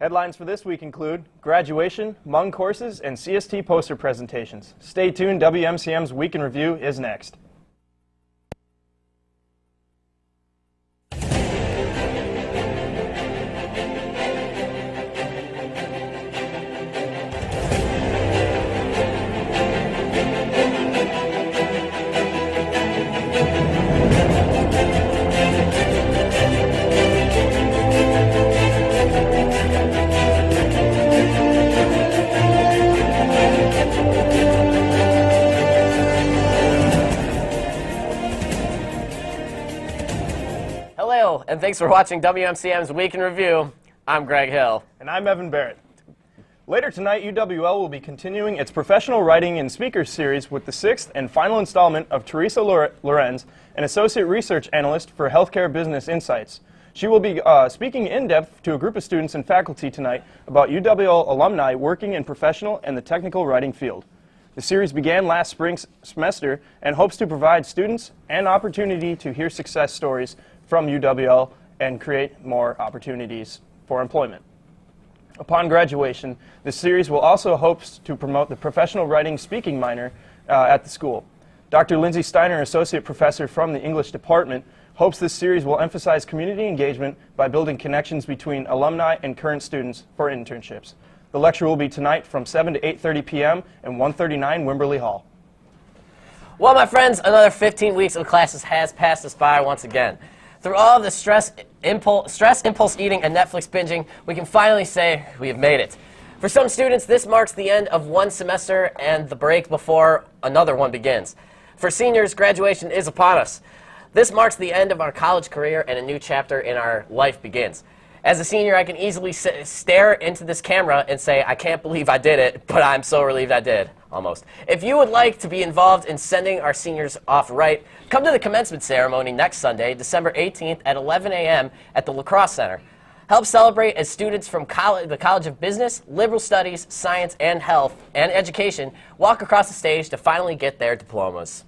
Headlines for this week include graduation, Hmong courses, and CST poster presentations. Stay tuned, WMCM's Week in Review is next. Hello, and thanks for watching WMCM's Week in Review. I'm Greg Hill. And I'm Evan Barrett. Later tonight, UWL will be continuing its professional writing and speakers series with the 6th and final installment of Teresa Lorenz, an associate research analyst for Healthcare Business Insights. She will be speaking in depth to a group of students and faculty tonight about UWL alumni working in professional and the technical writing field. The series began last spring's semester and hopes to provide students an opportunity to hear success stories from UWL and create more opportunities for employment. Upon graduation, the series will also hope to promote the professional writing speaking minor at the school. Dr. Lindsay Steiner, associate professor from the English department, hopes this series will emphasize community engagement by building connections between alumni and current students for internships. The lecture will be tonight from 7 to 8:30 p.m. in 139 Wimberley Hall. Well, my friends, another 15 weeks of classes has passed us by once again. Through all of the stress, impulse eating, and Netflix binging, we can finally say we have made it. For some students, this marks the end of one semester and the break before another one begins. For seniors, graduation is upon us. This marks the end of our college career and a new chapter in our life begins. As a senior, I can easily stare into this camera and say, I can't believe I did it, but I'm so relieved I did, almost. If you would like to be involved in sending our seniors off right, come to the commencement ceremony next Sunday, December 18th at 11 a.m. at the La Crosse Center. Help celebrate as students from the College of Business, Liberal Studies, Science, and Health, and Education walk across the stage to finally get their diplomas.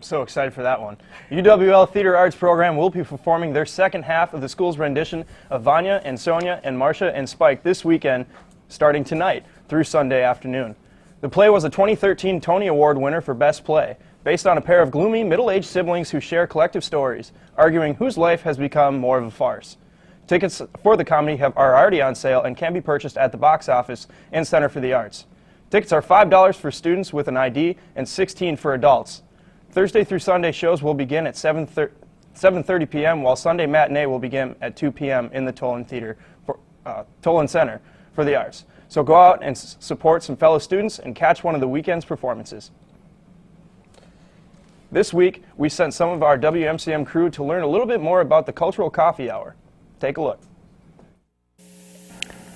So excited for that one. UWL Theater Arts program will be performing their second half of the school's rendition of Vanya and Sonia and Marcia and Spike this weekend, starting tonight through Sunday afternoon. The play was a 2013 Tony Award winner for Best Play, based on a pair of gloomy, middle-aged siblings who share collective stories, arguing whose life has become more of a farce. Tickets for the comedy are already on sale and can be purchased at the box office and Center for the Arts. Tickets are $5 for students with an ID and $16 for adults. Thursday through Sunday shows will begin at 7:30 p.m., while Sunday matinee will begin at 2 p.m. in the Tolan Center for the Arts. So go out and support some fellow students and catch one of the weekend's performances. This week, we sent some of our WMCM crew to learn a little bit more about the Cultural Coffee Hour. Take a look.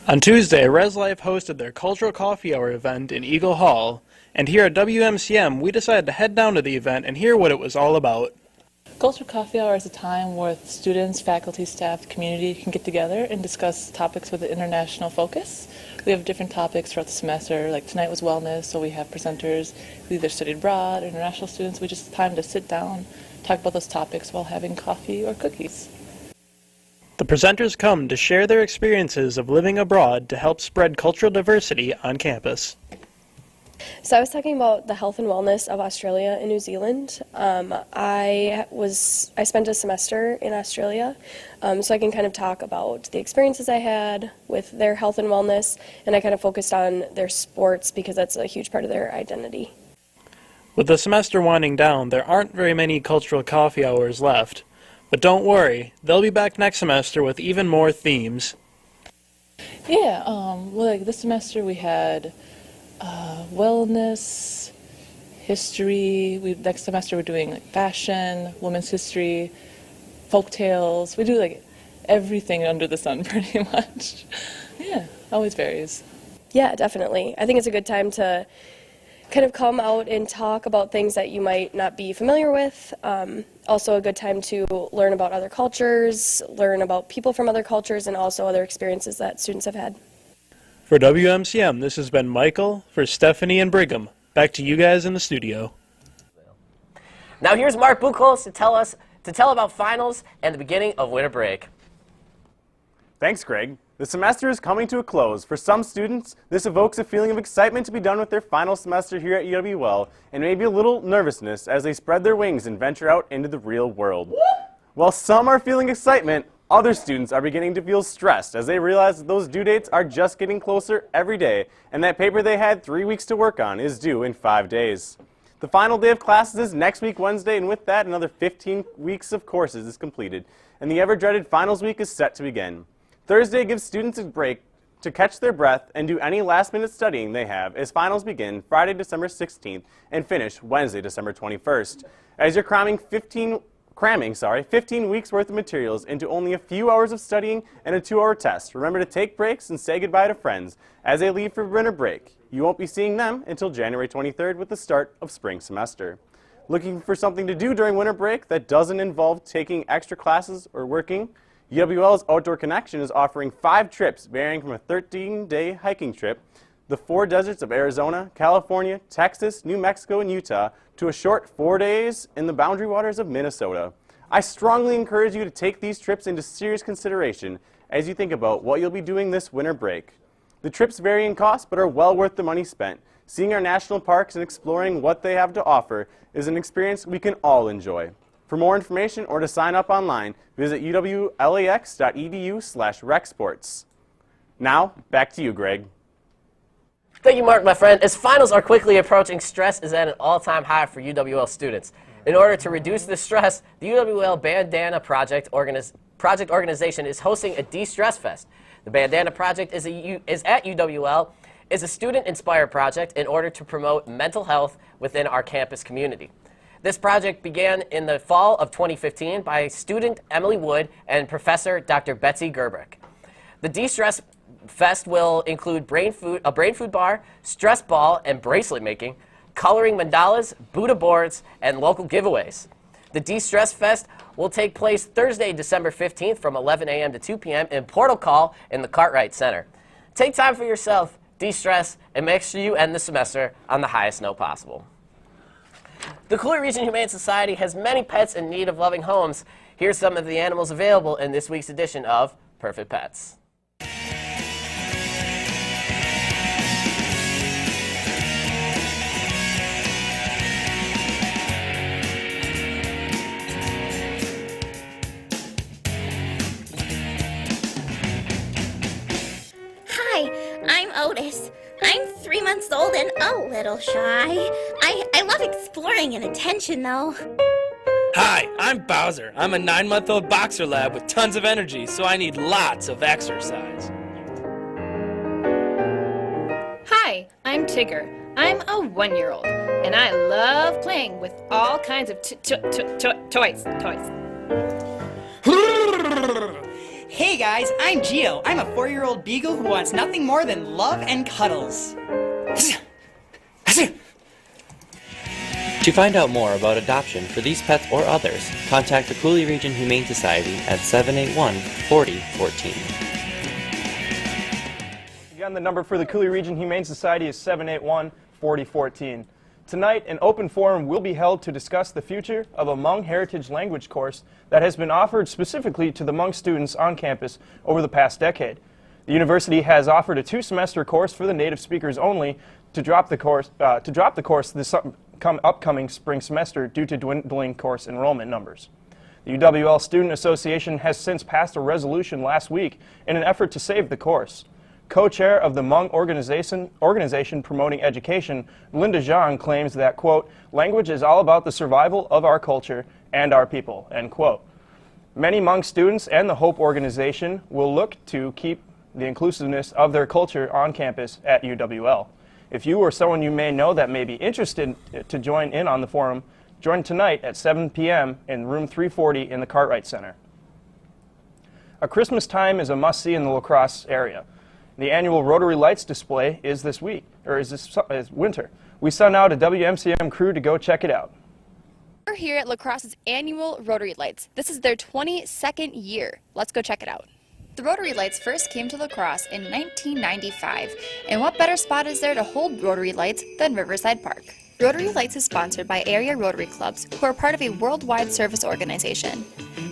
On Tuesday, Res Life hosted their Cultural Coffee Hour event in Eagle Hall, and here at WMCM, we decided to head down to the event and hear what it was all about. Cultural Coffee Hour is a time where students, faculty, staff, community can get together and discuss topics with an international focus. We have different topics throughout the semester, like tonight was wellness, so we have presenters who either studied abroad or international students. We just time to sit down, talk about those topics while having coffee or cookies. The presenters come to share their experiences of living abroad to help spread cultural diversity on campus. So I was talking about the health and wellness of Australia and New Zealand. I spent a semester in Australia, so I can kind of talk about the experiences I had with their health and wellness, and I kind of focused on their sports because that's a huge part of their identity. With the semester winding down, there aren't very many cultural coffee hours left. But don't worry, they'll be back next semester with even more themes. Yeah, like this semester we had wellness, history. Next semester we're doing like fashion, women's history, folk tales. We do like everything under the sun pretty much. Yeah, always varies. Yeah, definitely. I think it's a good time to kind of come out and talk about things that you might not be familiar with. Also a good time to learn about other cultures, learn about people from other cultures, and also other experiences that students have had. For WMCM, this has been Michael, for Stephanie and Brigham. Back to you guys in the studio. Now here's Mark Buchholz to tell about finals and the beginning of winter break. Thanks, Greg. The semester is coming to a close. For some students, this evokes a feeling of excitement to be done with their final semester here at UWL, and maybe a little nervousness as they spread their wings and venture out into the real world. While some are feeling excitement, other students are beginning to feel stressed as they realize that those due dates are just getting closer every day, and that paper they had 3 weeks to work on is due in 5 days. The final day of classes is next week, Wednesday, and with that, another 15 weeks of courses is completed, and the ever-dreaded finals week is set to begin. Thursday gives students a break to catch their breath and do any last-minute studying they have as finals begin Friday, December 16th and finish Wednesday, December 21st. As you're cramming 15 weeks worth of materials into only a few hours of studying and a 2-hour test, remember to take breaks and say goodbye to friends as they leave for winter break. You won't be seeing them until January 23rd with the start of spring semester. Looking for something to do during winter break that doesn't involve taking extra classes or working? UWL's Outdoor Connection is offering 5 trips varying from a 13-day hiking trip, the 4 deserts of Arizona, California, Texas, New Mexico, and Utah, to a short 4 days in the boundary waters of Minnesota. I strongly encourage you to take these trips into serious consideration as you think about what you'll be doing this winter break. The trips vary in cost but are well worth the money spent. Seeing our national parks and exploring what they have to offer is an experience we can all enjoy. For more information or to sign up online, visit uwlax.edu/recsports. Now, back to you, Greg. Thank you, Mark, my friend. As finals are quickly approaching, stress is at an all-time high for UWL students. In order to reduce the stress, the UWL Bandana Project organization is hosting a De-Stress Fest. The Bandana Project is at UWL, is a student-inspired project in order to promote mental health within our campus community. This project began in the fall of 2015 by student Emily Wood and Professor Dr. Betsy Gerbrick. The De-Stress Fest will include a brain food bar, stress ball and bracelet making, coloring mandalas, Buddha boards, and local giveaways. The De-Stress Fest will take place Thursday, December 15th from 11 a.m. to 2 p.m. in Portal Call in the Cartwright Center. Take time for yourself, de-stress, and make sure you end the semester on the highest note possible. The Cooley Region Humane Society has many pets in need of loving homes. Here's some of the animals available in this week's edition of Perfect Pets. Hi, I'm Otis. I'm 3 months old and a little shy. I love exploring and attention, though. Hi, I'm Bowser. I'm a 9-month-old boxer lab with tons of energy, so I need lots of exercise. Hi, I'm Tigger. I'm a 1-year-old, and I love playing with all kinds of toys. Hey guys, I'm Gio. I'm a 4-year-old beagle who wants nothing more than love and cuddles. To find out more about adoption for these pets or others, contact the Cooley Region Humane Society at 781-4014. Again, the number for the Cooley Region Humane Society is 781-4014. Tonight, an open forum will be held to discuss the future of a Hmong Heritage Language course that has been offered specifically to the Hmong students on campus over the past decade. The university has offered a 2-semester course for the native speakers only to drop the course this upcoming spring semester due to dwindling course enrollment numbers. The UWL Student Association has since passed a resolution last week in an effort to save the course. Co-chair of the Hmong organization promoting education, Linda Zhang, claims that, quote, language is all about the survival of our culture and our people, end quote. Many Hmong students and the Hope organization will look to keep the inclusiveness of their culture on campus at UWL. If you or someone you may know that may be interested to join in on the forum, join tonight at 7 p.m. in room 340 in the Cartwright Center. A Christmas time is a must-see in the La Crosse area. The annual Rotary Lights display is this winter. We sent out a WMCM crew to go check it out. We're here at La Crosse's annual Rotary Lights. This is their 22nd year. Let's go check it out. The Rotary Lights first came to La Crosse in 1995, and what better spot is there to hold Rotary Lights than Riverside Park? Rotary Lights is sponsored by area Rotary clubs who are part of a worldwide service organization.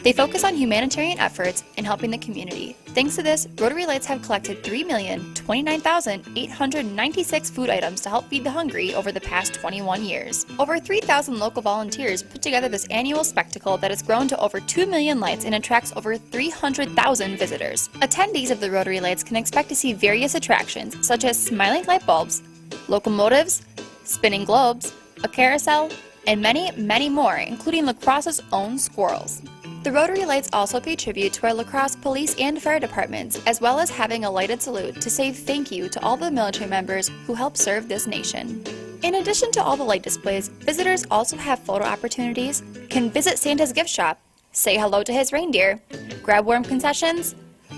They focus on humanitarian efforts and helping the community. Thanks to this, Rotary Lights have collected 3,029,896 food items to help feed the hungry over the past 21 years. Over 3,000 local volunteers put together this annual spectacle that has grown to over 2 million lights and attracts over 300,000 visitors. Attendees of the Rotary Lights can expect to see various attractions such as smiling light bulbs, locomotives, spinning globes, a carousel, and many, many more, including La Crosse's own squirrels. The Rotary Lights also pay tribute to our La Crosse police and fire departments, as well as having a lighted salute to say thank you to all the military members who help serve this nation. In addition to all the light displays, visitors also have photo opportunities, can visit Santa's gift shop, say hello to his reindeer, grab warm concessions,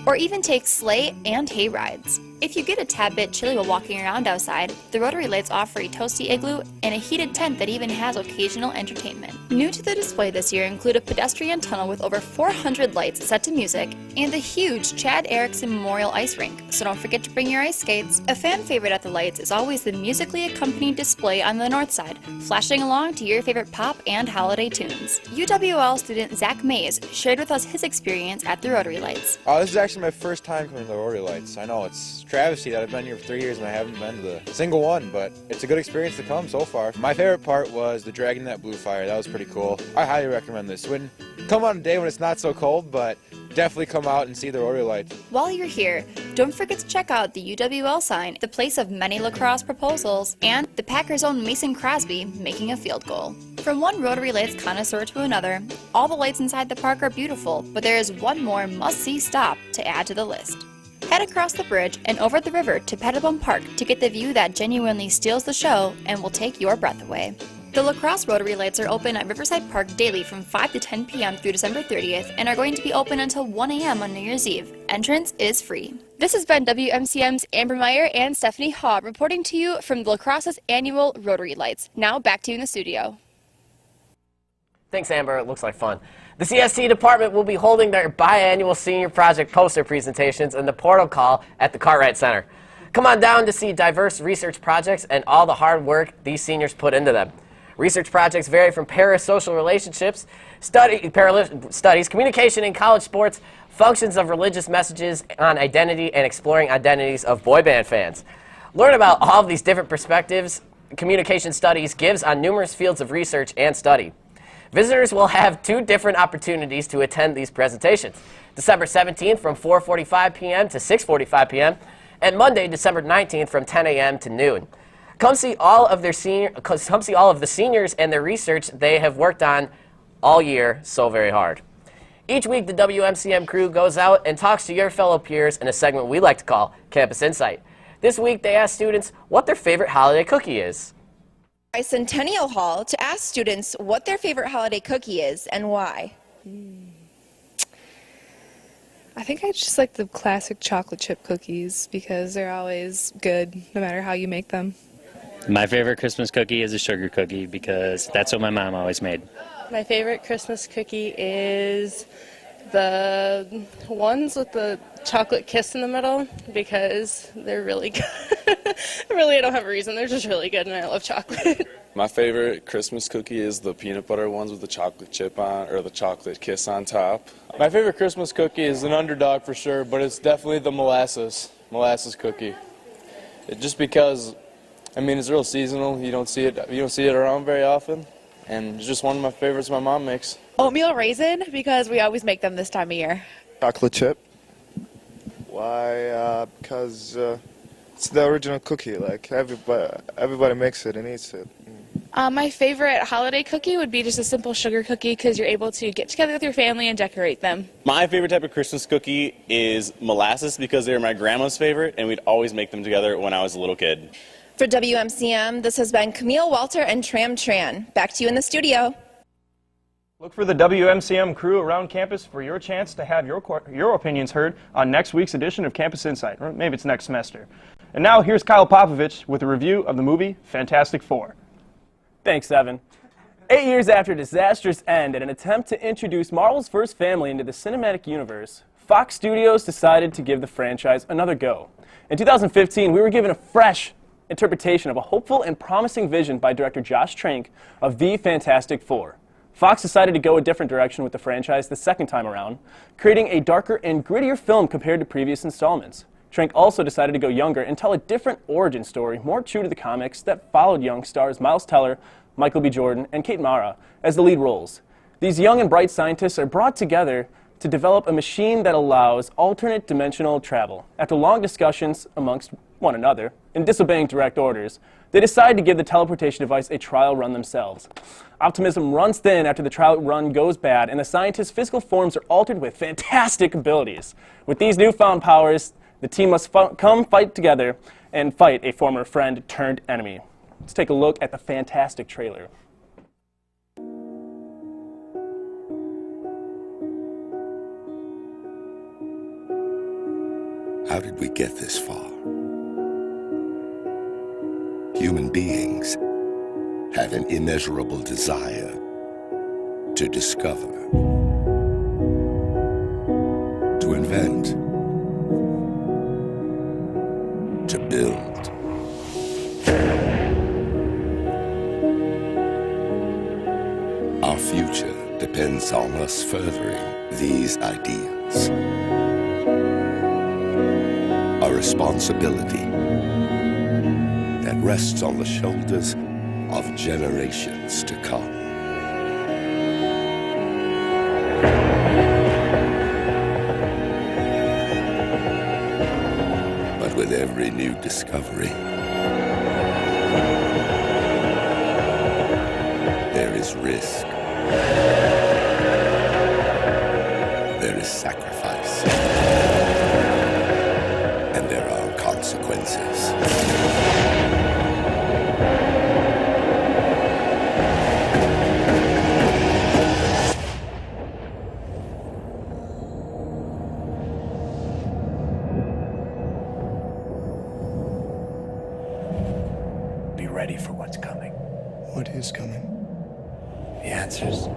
or even take sleigh and hay rides. If you get a tad bit chilly while walking around outside, the Rotary Lights offer a toasty igloo and a heated tent that even has occasional entertainment. New to the display this year include a pedestrian tunnel with over 400 lights set to music and the huge Chad Erickson Memorial Ice Rink, so don't forget to bring your ice skates. A fan favorite at the lights is always the musically accompanied display on the north side, flashing along to your favorite pop and holiday tunes. UWL student Zach Mays shared with us his experience at the Rotary Lights. This is actually my first time coming to the Rotary Lights. I know it's travesty that I've been here for 3 years and I haven't been to the single one, but it's a good experience to come so far. My favorite part was the Dragon That Blue Fire. That was pretty cool. I highly recommend this. Come on a day when it's not so cold, but definitely come out and see the Rotary Lights. While you're here, don't forget to check out the UWL sign, the place of many La Crosse proposals, and the Packers' own Mason Crosby making a field goal. From one Rotary Lights connoisseur to another, all the lights inside the park are beautiful, but there is one more must-see stop to add to the list. Head across the bridge and over the river to Pettibone Park to get the view that genuinely steals the show and will take your breath away. The La Crosse Rotary Lights are open at Riverside Park daily from 5 to 10 p.m. through December 30th and are going to be open until 1 a.m. on New Year's Eve. Entrance is free. This has been WMCM's Amber Meyer and Stephanie Haw reporting to you from La Crosse's annual Rotary Lights. Now back to you in the studio. Thanks, Amber. It looks like fun. The CST department will be holding their biannual senior project poster presentations in the portal call at the Cartwright Center. Come on down to see diverse research projects and all the hard work these seniors put into them. Research projects vary from parasocial relationships, studies, communication in college sports, functions of religious messages on identity, and exploring identities of boy band fans. Learn about all of these different perspectives communication studies gives on numerous fields of research and study. Visitors will have 2 different opportunities to attend these presentations. December 17th from 4:45 p.m. to 6:45 p.m. and Monday, December 19th from 10 a.m. to noon. Come see all of the seniors and their research they have worked on all year so very hard. Each week, the WMCM crew goes out and talks to your fellow peers in a segment we like to call Campus Insight. This week, they ask students what their favorite holiday cookie is. Centennial Hall to ask students what their favorite holiday cookie is and why. I think I just like the classic chocolate chip cookies because they're always good no matter how you make them. My favorite Christmas cookie is a sugar cookie because that's what my mom always made. My favorite Christmas cookie is the ones with the chocolate kiss in the middle because they're really good. Really, I don't have a reason. They're just really good and I love chocolate. My favorite Christmas cookie is the peanut butter ones with the chocolate chip on, or the chocolate kiss on top. My favorite Christmas cookie is an underdog for sure, but it's definitely the molasses cookie. Just because, I mean, it's real seasonal. You don't see it around very often, and it's just one of my favorites my mom makes. Oatmeal raisin because we always make them this time of year. Chocolate chip. Why? Because it's the original cookie. Like everybody makes it and eats it. My favorite holiday cookie would be just a simple sugar cookie because you're able to get together with your family and decorate them. My favorite type of Christmas cookie is molasses because they're my grandma's favorite and we'd always make them together when I was a little kid. For WMCM, this has been Camille Walter and Tram Tran. Back to you in the studio. Look for the WMCM crew around campus for your chance to have your opinions heard on next week's edition of Campus Insight, or maybe it's next semester. And now here's Kyle Popovich with a review of the movie Fantastic Four. Thanks, Evan. 8 years after a disastrous end and an attempt to introduce Marvel's first family into the cinematic universe, Fox Studios decided to give the franchise another go. In 2015, we were given a fresh, interpretation of a hopeful and promising vision by director Josh Trank of The Fantastic Four. Fox decided to go a different direction with the franchise the second time around, creating a darker and grittier film compared to previous installments. Trank also decided to go younger and tell a different origin story, more true to the comics, that followed young stars Miles Teller, Michael B. Jordan, and Kate Mara as the lead roles. These young and bright scientists are brought together to develop a machine that allows alternate dimensional travel. After long discussions amongst one another and disobeying direct orders, they decide to give the teleportation device a trial run themselves. Optimism runs thin after the trial run goes bad, and the scientists' physical forms are altered with fantastic abilities. With these newfound powers, the team must come fight together and fight a former friend turned enemy. Let's take a look at the fantastic trailer. How did we get this far? Human beings have an immeasurable desire to discover, to invent, to build. Our future depends on us furthering these ideas. A responsibility that rests on the shoulders of generations to come. But with every new discovery, there is risk. There is sacrifice. And there are consequences. Be ready for what's coming. What is coming? The answers.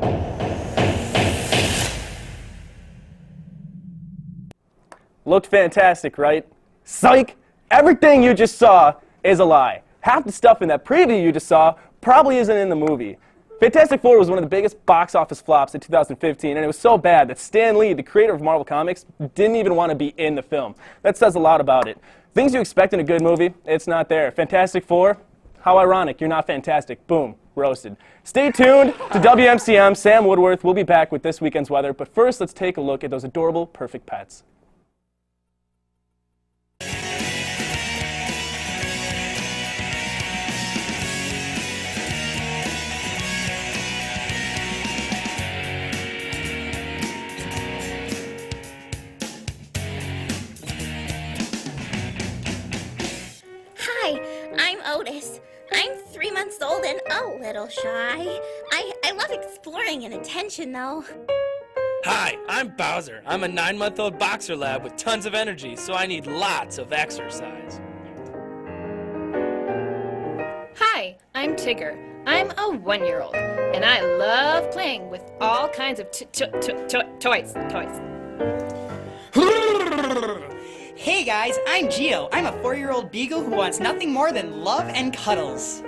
Looked fantastic, right? Psych! Everything you just saw is a lie. Half the stuff in that preview you just saw probably isn't in the movie. Fantastic Four was one of the biggest box office flops in 2015, and it was so bad that Stan Lee, the creator of Marvel Comics, didn't even want to be in the film. That says a lot about it. Things you expect in a good movie, it's not there. Fantastic Four? How ironic, you're not fantastic. Boom, roasted. Stay tuned to WMCM. Sam Woodworth will be back with this weekend's weather, but first let's take a look at those adorable, perfect pets. Hi, I'm Otis. I'm 3 months old and a little shy. I love exploring and attention, though. Hi, I'm Bowser. I'm a 9-month-old boxer lab with tons of energy, so I need lots of exercise. Hi, I'm Tigger. I'm a 1-year-old, and I love playing with all kinds of toys. Hey guys, I'm Gio. I'm a 4-year-old beagle who wants nothing more than love and cuddles.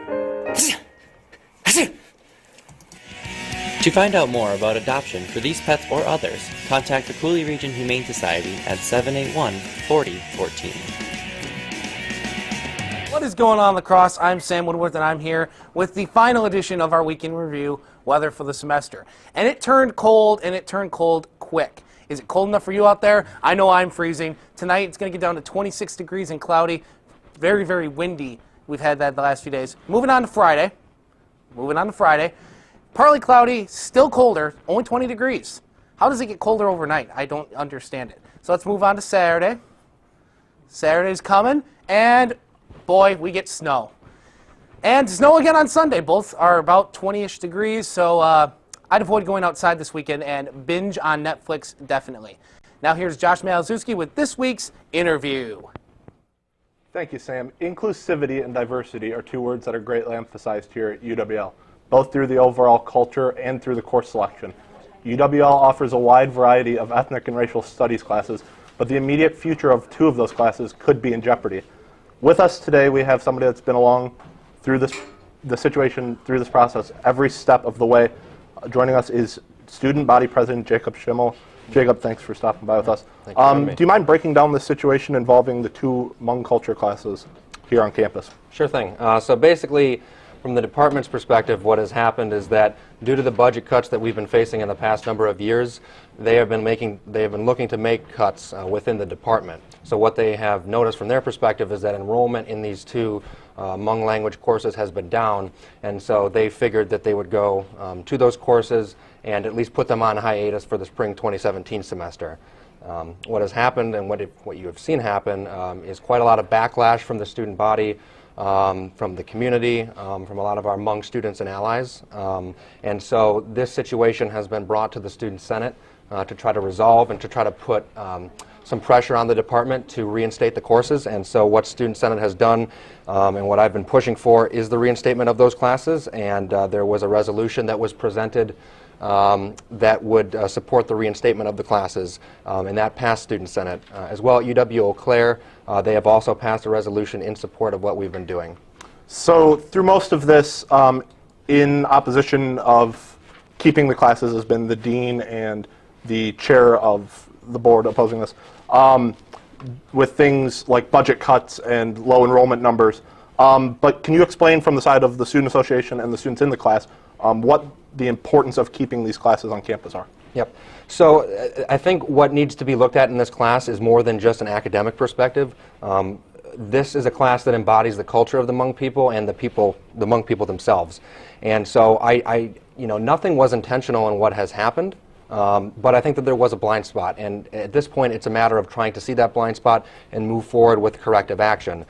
To find out more about adoption for these pets or others, contact the Cooley Region Humane Society at 781-4014. What is going on, Lacrosse? I'm Sam Woodworth, and I'm here with the final edition of our Weekend Review, Weather for the Semester. And it turned cold, and it turned cold quick. Is it cold enough for you out there? I know I'm freezing. Tonight, it's going to get down to 26 degrees and cloudy. Very, very windy. We've had that the last few days. Moving on to Friday. Partly cloudy, still colder, only 20 degrees. How does it get colder overnight? I don't understand it. So let's move on to Saturday. Saturday's coming, and boy, we get snow. And snow again on Sunday. Both are about 20-ish degrees, so I'd avoid going outside this weekend and binge on Netflix, definitely. Now here's Josh Malazewski with this week's interview. Thank you, Sam. Inclusivity and diversity are two words that are greatly emphasized here at UWL, both through the overall culture and through the course selection. UWL offers a wide variety of ethnic and racial studies classes, but the immediate future of two of those classes could be in jeopardy. With us today, we have somebody that's been along through the situation, through this process, every step of the way. Joining us is Student Body President Jacob Schimmel. Jacob, thanks for stopping by with us. Thank you for having me. Do you mind breaking down the situation involving the 2 Hmong culture classes here on campus? Sure thing. So basically, from the department's perspective, what has happened is that due to the budget cuts that we've been facing in the past number of years, they have been looking to make cuts within the department. So what they have noticed from their perspective is that enrollment in these 2 Hmong language courses has been down, and so they figured that they would go to those courses and at least put them on hiatus for the spring 2017 semester. What has happened and what you have seen happen is quite a lot of backlash from the student body, from the community, from a lot of our Hmong students and allies. And so this situation has been brought to the Student Senate to try to resolve and to try to put some pressure on the department to reinstate the courses. And so what Student Senate has done and what I've been pushing for is the reinstatement of those classes. And there was a resolution that was presented that would support the reinstatement of the classes, and that passed Student Senate. As well at UW-Eau Claire, they have also passed a resolution in support of what we've been doing. So through most of this, in opposition of keeping the classes has been the dean and the chair of the board opposing this, with things like budget cuts and low enrollment numbers. But can you explain from the side of the Student Association and the students in the class what the importance of keeping these classes on campus are? Yep. So I think what needs to be looked at in this class is more than just an academic perspective. This is a class that embodies the culture of the Hmong people and the Hmong people themselves. And so nothing was intentional in what has happened. But I think that there was a blind spot, and at this point it's a matter of trying to see that blind spot and move forward with corrective action.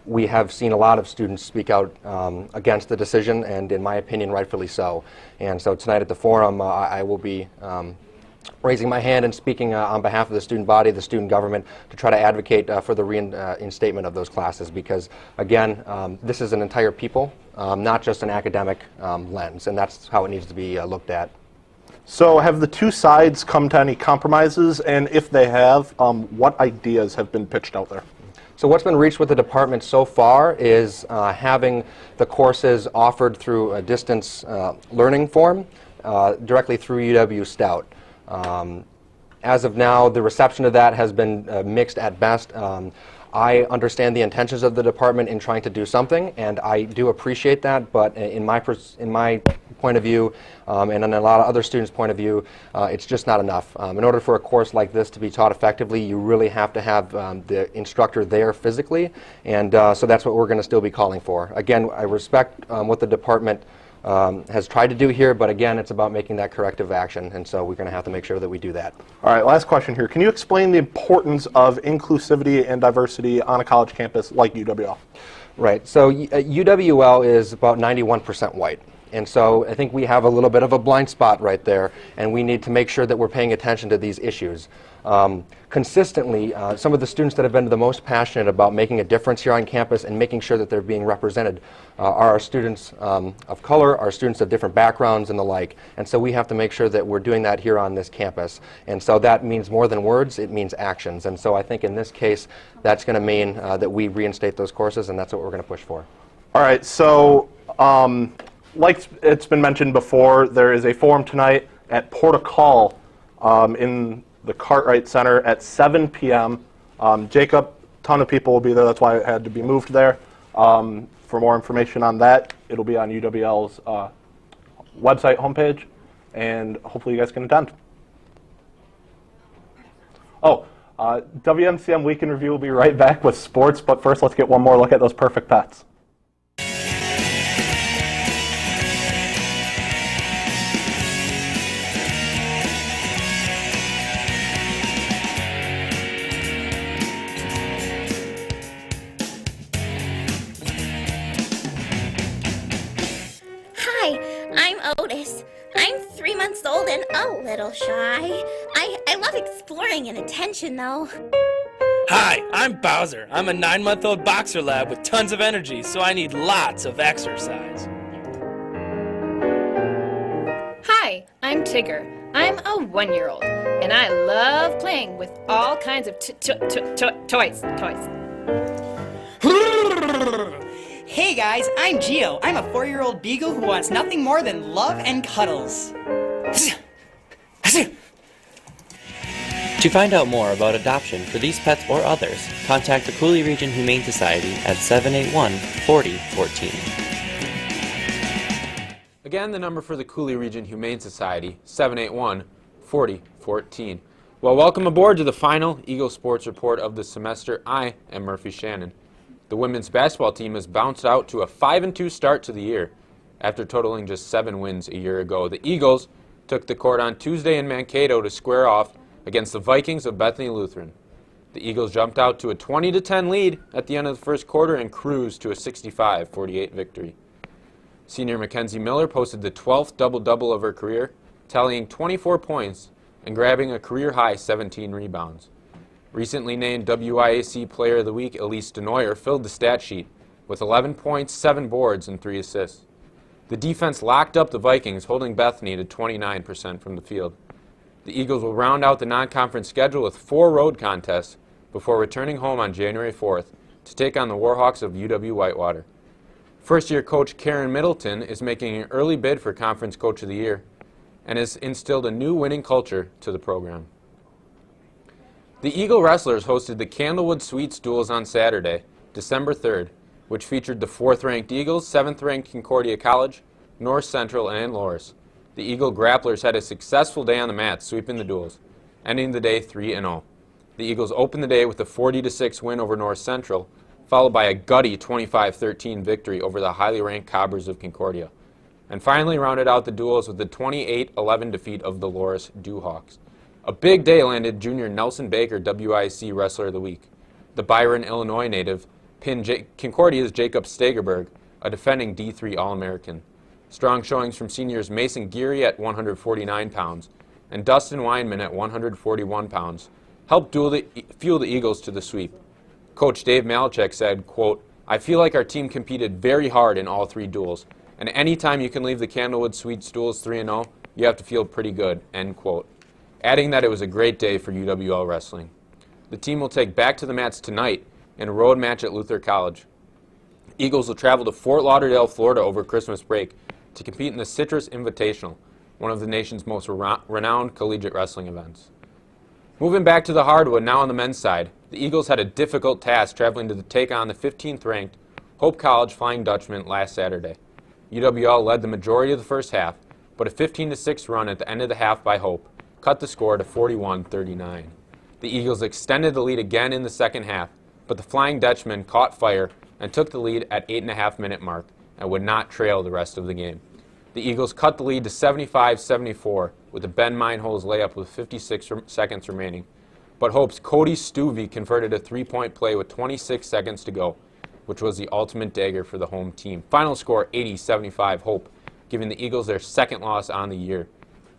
We have seen a lot of students speak out against the decision, and in my opinion, rightfully so. And so tonight at the forum, I will be raising my hand and speaking on behalf of the student body, the student government, to try to advocate for the reinstatement of those classes, because again, this is an entire people, not just an academic lens, and that's how it needs to be looked at. So have the 2 sides come to any compromises, and if they have, what ideas have been pitched out there? So what's been reached with the department so far is having the courses offered through a distance learning form directly through UW Stout. As of now, the reception of that has been mixed at best. I understand the intentions of the department in trying to do something, and I do appreciate that, but in my point of view, and in a lot of other students' point of view, it's just not enough. In order for a course like this to be taught effectively, you really have to have the instructor there physically, and so that's what we're going to still be calling for. Again, I respect what the department has tried to do here, but again, it's about making that corrective action, and so we're going to have to make sure that we do that. All right, last question here. Can you explain the importance of inclusivity and diversity on a college campus like UWL? Right, so UWL is about 91% white. And so I think we have a little bit of a blind spot right there, and we need to make sure that we're paying attention to these issues. Consistently, some of the students that have been the most passionate about making a difference here on campus and making sure that they're being represented are our students of color, our students of different backgrounds and the like. And so we have to make sure that we're doing that here on this campus. And so that means more than words, it means actions. And so I think in this case, that's going to mean that we reinstate those courses, and that's what we're going to push for. All right, so like it's been mentioned before, there is a forum tonight at Port-a-Call in the Cartwright Center at 7 p.m. Jacob, a ton of people will be there. That's why it had to be moved there. For more information on that, it'll be on UWL's website homepage, and hopefully you guys can attend. Oh, WMCM Week in Review will be right back with sports, but first let's get one more look at those perfect pets. I'm 3 months old and a little shy. I love exploring and attention, though. Hi, I'm Bowser. I'm a 9-month-old boxer lab with tons of energy, so I need lots of exercise. Hi, I'm Tigger. I'm a 1-year-old, and I love playing with all kinds of toys. Hey guys, I'm Gio. I'm a 4-year-old beagle who wants nothing more than love and cuddles. To find out more about adoption for these pets or others, contact the Cooley Region Humane Society at 781-4014. Again, the number for the Cooley Region Humane Society, 781-4014. Well, welcome aboard to the final Eagle Sports Report of the semester. I am Murphy Shannon. The women's basketball team has bounced out to a 5-2 start to the year. After totaling just 7 wins a year ago, the Eagles took the court on Tuesday in Mankato to square off against the Vikings of Bethany Lutheran. The Eagles jumped out to a 20-10 lead at the end of the first quarter and cruised to a 65-48 victory. Senior Mackenzie Miller posted the 12th double-double of her career, tallying 24 points and grabbing a career-high 17 rebounds. Recently named WIAC Player of the Week, Elise Denoyer filled the stat sheet with 11 points, 7 boards, and 3 assists. The defense locked up the Vikings, holding Bethany to 29% from the field. The Eagles will round out the non-conference schedule with 4 road contests before returning home on January 4th to take on the Warhawks of UW-Whitewater. First-year coach Karen Middleton is making an early bid for Conference Coach of the Year and has instilled a new winning culture to the program. The Eagle Wrestlers hosted the Candlewood Sweets Duels on Saturday, December 3rd, which featured the 4th-ranked Eagles, 7th-ranked Concordia College, North Central, and Loris. The Eagle Grapplers had a successful day on the mat, sweeping the duels, ending the day 3-0. The Eagles opened the day with a 40-6 win over North Central, followed by a gutty 25-13 victory over the highly ranked Cobbers of Concordia, and finally rounded out the duels with the 28-11 defeat of the Loris Dewhawks. A big day landed junior Nelson Baker, WIC Wrestler of the Week. The Byron, Illinois native pinned Concordia's Jacob Stegerberg, a defending D3 All-American. Strong showings from seniors Mason Geary at 149 pounds and Dustin Weinman at 141 pounds helped fuel the Eagles to the sweep. Coach Dave Malachek said, quote, "I feel like our team competed very hard in all 3 duels, and anytime you can leave the Candlewood Sweets duels 3-0, you have to feel pretty good," end quote. Adding that it was a great day for UWL wrestling. The team will take back to the mats tonight in a road match at Luther College. Eagles will travel to Fort Lauderdale, Florida over Christmas break to compete in the Citrus Invitational, one of the nation's most renowned collegiate wrestling events. Moving back to the hardwood, now on the men's side, the Eagles had a difficult task traveling to take on the 15th-ranked Hope College Flying Dutchman last Saturday. UWL led the majority of the first half, but a 15-6 run at the end of the half by Hope cut the score to 41-39. The Eagles extended the lead again in the second half, but the Flying Dutchman caught fire and took the lead at 8.5-minute mark and would not trail the rest of the game. The Eagles cut the lead to 75-74 with a Ben Meinholz layup with 56 seconds remaining. But Hope's Cody Stuvey converted a 3-point play with 26 seconds to go, which was the ultimate dagger for the home team. Final score 80-75 Hope, giving the Eagles their second loss on the year.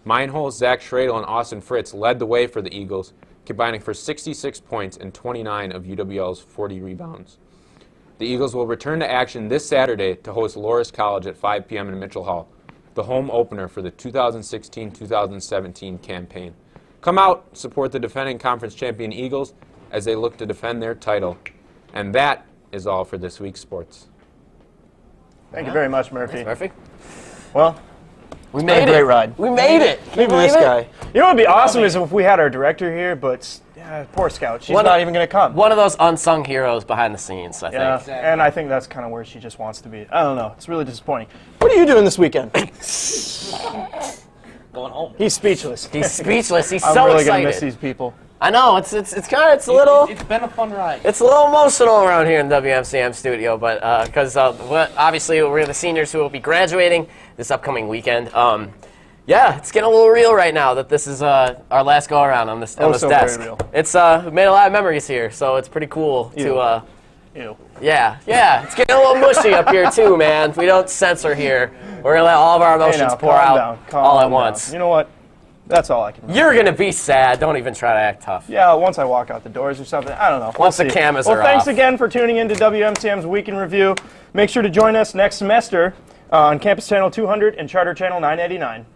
Meinholz, Zach Schradel, and Austin Fritz led the way for the Eagles, combining for 66 points and 29 of UWL's 40 rebounds. The Eagles will return to action this Saturday to host Loris College at 5 p.m. in Mitchell Hall, the home opener for the 2016-2017 campaign. Come out, support the defending conference champion Eagles as they look to defend their title. And that is all for this week's sports. Thank you very much, Murphy. Thanks, Murphy. Well, We made it. Great ride. We made it. Maybe this guy. You know what would be awesome is if we had our director here, but poor Scout. She's not even going to come. One of those unsung heroes behind the scenes, I think. Yeah, and I think that's kind of where she just wants to be. I don't know. It's really disappointing. What are you doing this weekend? Going home. He's speechless. He's speechless. He's I'm so really excited. gonna miss these people. I know. It's a little. It's been a fun ride. It's a little emotional around here in the WMCM studio, but because obviously we're the seniors who will be graduating this upcoming weekend. Yeah, it's getting a little real right now that this is our last go around on this desk. Very real. It's we made a lot of memories here, so it's pretty cool to. Ew. Yeah, it's getting a little mushy up here too, man. We don't censor here. We're gonna let all of our emotions pour out all at once. You know what? That's all I can do. You're gonna be sad. Don't even try to act tough. Yeah, once I walk out the doors or something. I don't know. Once the cameras are off. Well, thanks again for tuning in to WMCM's Week in Review. Make sure to join us next semester on Campus Channel 200 and Charter Channel 989.